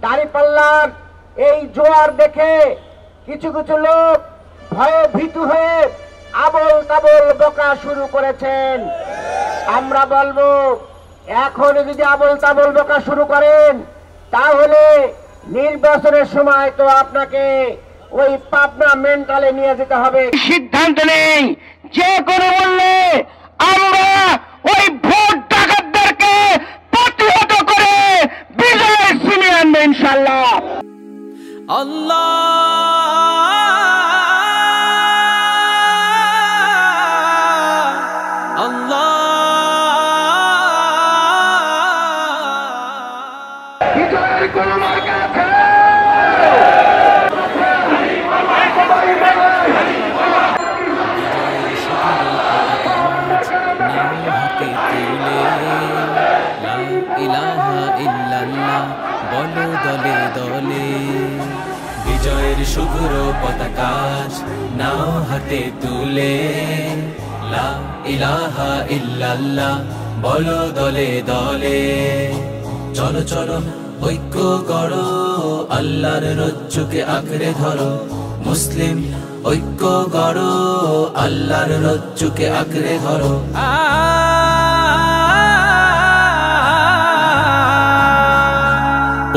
দাঁড়িপাল্লার এই জোয়ার দেখে কিছু কিছু লোক ভয়ে ভীতু হয়ে আবল তাবল বকা শুরু করেছেন। আমরা বলবো, এখন যদি আবল তাবল বকা শুরু করেন তাহলে নির্বাচনের সময় তো আপনাকে ওই পাবনা মেন্টালে নিয়ে যেতে হবে। সিদ্ধান্ত নেই যে কোনো মূল্যে আমরা ওই ভোট ডাকাতদেরকে প্রতিহত করে বিজয় ছিনিয়ে আনবো ইনশাআল্লাহ। আল্লাহ আল্লাহ বিজয়ের কোন মার্কা আছে? বলো দলে দলে বিজয়ের শুভ্র পতাকা নাও হাতে তুলে, লা ইলাহা ইল্লাল্লাহ বলো দলে দলে। চলো চলো ঐক্য করো, আল্লাহর রজ্জুকে আঁকড়ে ধরো। মুসলিম ঐক্য করো, আল্লাহর রজ্জুকে আঁকড়ে ধরো।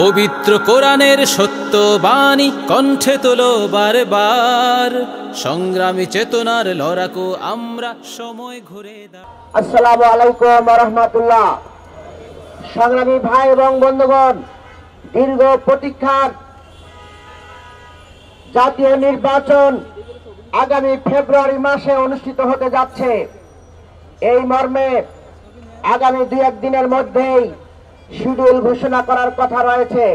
পবিত্র কোরআনের সত্য বাণী কণ্ঠে তোলো বারবার, সংগ্রামী চেতনার লড়াকু আমরা সময় ঘুরে দাও। আসসালামু আলাইকুম ওয়া রাহমাতুল্লাহ। সংগ্রামী ভাই এবং বন্ধুগণ, দীর্ঘ প্রতীক্ষার জাতীয় নির্বাচন আগামী ফেব্রুয়ারি মাসে অনুষ্ঠিত হতে যাচ্ছে। এই মর্মে আগামী 2-1 দিনের মধ্যেই শিডিউল ঘোষণা করার কথা রয়েছে।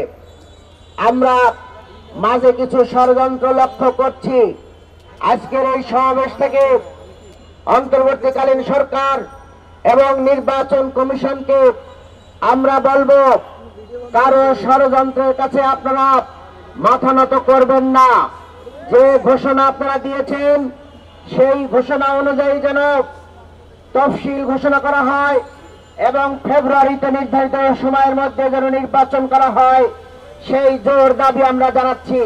আমরা মাঝে কিছু ষড়যন্ত্র লক্ষ্য করছি। আজকের এই সমাবেশ থেকে অন্তর্বর্তীকালীন সরকার এবং নির্বাচন কমিশনকে আমরা বলবো, কারো ষড়যন্ত্রের কাছে আপনারা মাথা নত করবেন না। যে ঘোষণা আপনারা দিয়েছেন সেই ঘোষণা অনুযায়ী যেন তফসিল ঘোষণা করা হয় এবং ফেব্রুয়ারিতে নির্ধারিত সময়ের মধ্যে যেন নির্বাচন করা হয়, সেই জোর দাবি আমরা জানাচ্ছি।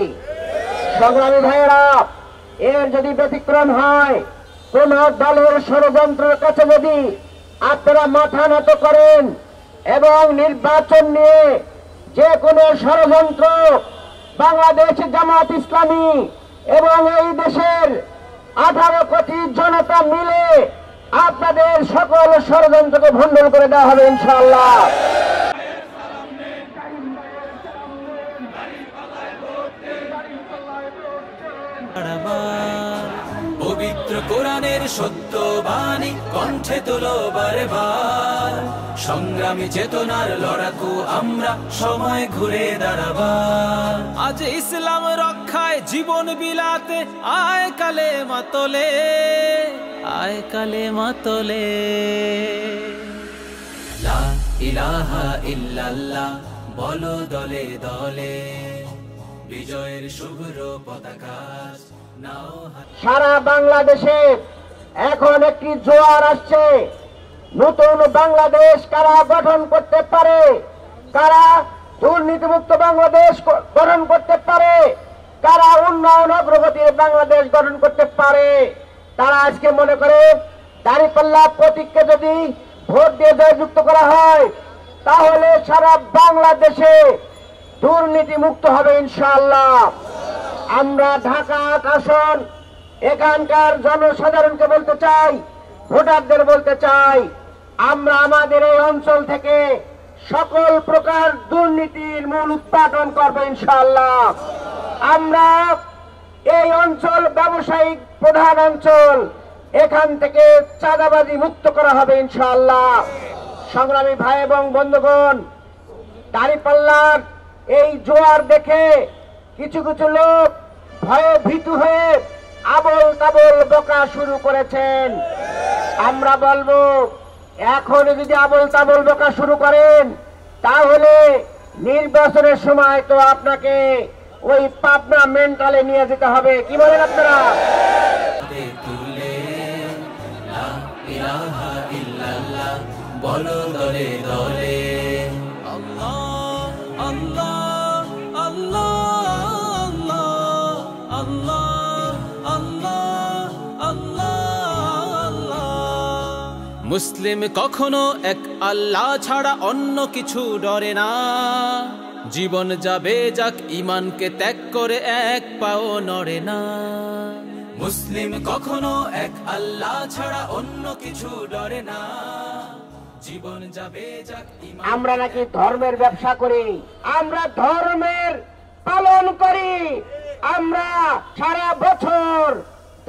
সংগ্রামী ভাইয়েরা, এর যদি ব্যতিক্রম হয়, কোন দলের ষড়যন্ত্রের কাছে যদি আপনারা মাথা নত করেন এবং নির্বাচন নিয়ে যে কোনো ষড়যন্ত্র বাংলাদেশ জামাত ইসলামী এবং এই দেশের 18 কোটি জনতা মিলে আপনাদের সকল ষড়যন্ত্রকে ভণ্ডুল করে দেওয়া হবে ইনশাআল্লাহ। পবিত্র কোরআনের সত্য বাণী কণ্ঠে তোলো বারবার, সংগ্রামী চেতনার লড়াকু আমরা সময় ঘুরে দাঁড়াবার। আজ ইসলাম রক্ষায় জীবন বিলাতে আয় কালেমা তোলে, আয় কালেমা তোলে। লা ইলাহা ইল্লাল্লাহ বলো দলে দলে, বিজয়ের শুভ্র পতাকা নাও। সারা বাংলাদেশে এখন একটি জোয়ার আসছে। নতুন বাংলাদেশ কারা গঠন করতে পারে, কারা দুর্নীতিমুক্ত বাংলাদেশ গঠন করতে পারে, কারা উন্নয়ন অগ্রগতির বাংলাদেশ গঠন করতে পারে, তারা আজকে মনে করে দাঁড়িপাল্লা প্রতীককে যদি ভোট দিয়ে জয়যুক্ত করা হয় তাহলে সারা বাংলাদেশে দুর্নীতি মুক্ত হবে ইনশাআল্লাহ। আমরা ঢাকা আসন এখানকার জনসাধারণকে বলতে চাই, ভোটারদের বলতে চাই, আমরা আমাদের এই অঞ্চল থেকে সকল প্রকার দুর্নীতির মূল উৎপাদন করবো ইনশাআল্লাহ। আমরা এই অঞ্চল ব্যবসায়িক প্রধান অঞ্চল, এখান থেকে চাঁদাবাজি মুক্ত করা হবে ইনশাআল্লাহ। সংগ্রামী ভাই এবং বন্ধুগণ, দাঁড়িপাল্লার এই জোয়ার দেখে কিছু কিছু লোক ভয়ে ভীতু হয়ে আবল তাবল বকা শুরু করেছেন। আমরা বলবো, এখন যদি আবল তাবল বকা শুরু করেন তাহলে নির্বাচনের সময় তো আপনাকে ওই পাবনা মেন্টালে নিয়ে যেতে হবে। কি বলেন আপনারা? বলো দলে দলে, আল্লাহ আল্লাহ মুসলিম কখনো এক আল্লাহ ছাড়া অন্য কিছু ডরে না, জীবন যাবে যাক ঈমানকে ত্যাগ করে এক পাও নড়ে না। মুসলিম কখনো এক আল্লাহ ছাড়া অন্য কিছু ডরে না, জীবন যাবে যাক ঈমান। আমরা নাকি ধর্মের ব্যবসা করি, আমরা ধর্মের পালন করি, আমরা সারা বছর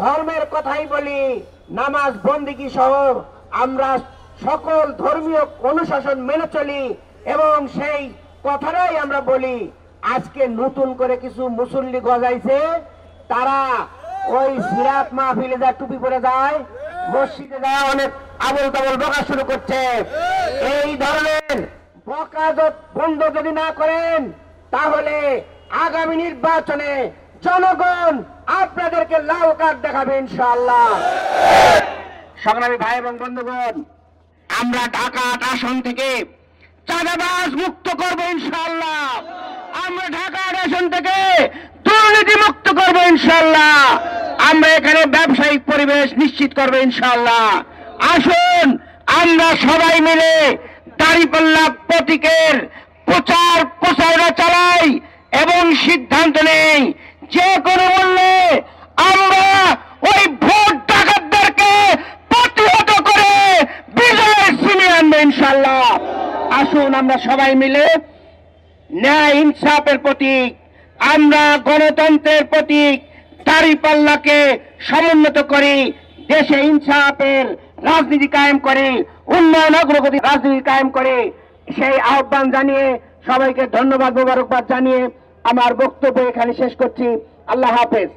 ধর্মের কথাই বলি, নামাজ বন্দেগী সহ আমরা সকল ধর্মীয় অনুশাসন মেনে চলি এবং সেই কথাটাই আমরা বলি। আজকে নতুন করে কিছু মুসল্লি গজাইছে, তারা ওই সিরাত মাহফিলে যা টুপি পরে যায়, মসজিদে যায়, অনেক আবল তাবল বকা শুরু করছে। এই ধরনের বকা বন্ধ যদি না করেন তাহলে আগামী নির্বাচনে জনগণ আপনাদেরকে লাল কার্ড দেখাবে ইনশাআল্লাহ। সংগ্রামী ভাই এবং বন্ধুগণ, আমরা ঢাকা ৮ আসন থেকে চাঁদাবাজ মুক্ত করবো ইনশাআল্লাহ। আমরা ঢাকা ৮ আসন থেকে দুর্নীতি মুক্ত করবো ইনশাআল্লাহ। আমরা এখানে ব্যবসায়িক পরিবেশ নিশ্চিত করবো ইনশাআল্লাহ। আসুন আমরা সবাই মিলে দাঁড়িপাল্লা প্রতীকের প্রচার প্রসারণা চালাই এবং সিদ্ধান্ত নেই যে কোনো মূল্যে আমরা ওই ভোট ডাকাতদেরকে প্রতিহত করে বিজয়ের ছিনিয়ে আনবো ইনশাআল্লাহ। আসুন আমরা সবাই মিলে ন্যায় ইনসাফের প্রতীক, আমরা গণতন্ত্রের প্রতীক দাঁড়িপাল্লাকে সমুন্নত করি, দেশে ইনসাফের রাজনীতি কায়েম করে, উন্নয়ন অগ্রগতি রাজনীতি কায়েম করে, সেই আহ্বান জানিয়ে সবাইকে ধন্যবাদ মোবারকবাদ জানিয়ে আমার বক্তব্য এখানে শেষ করছি। আল্লাহ হাফেজ।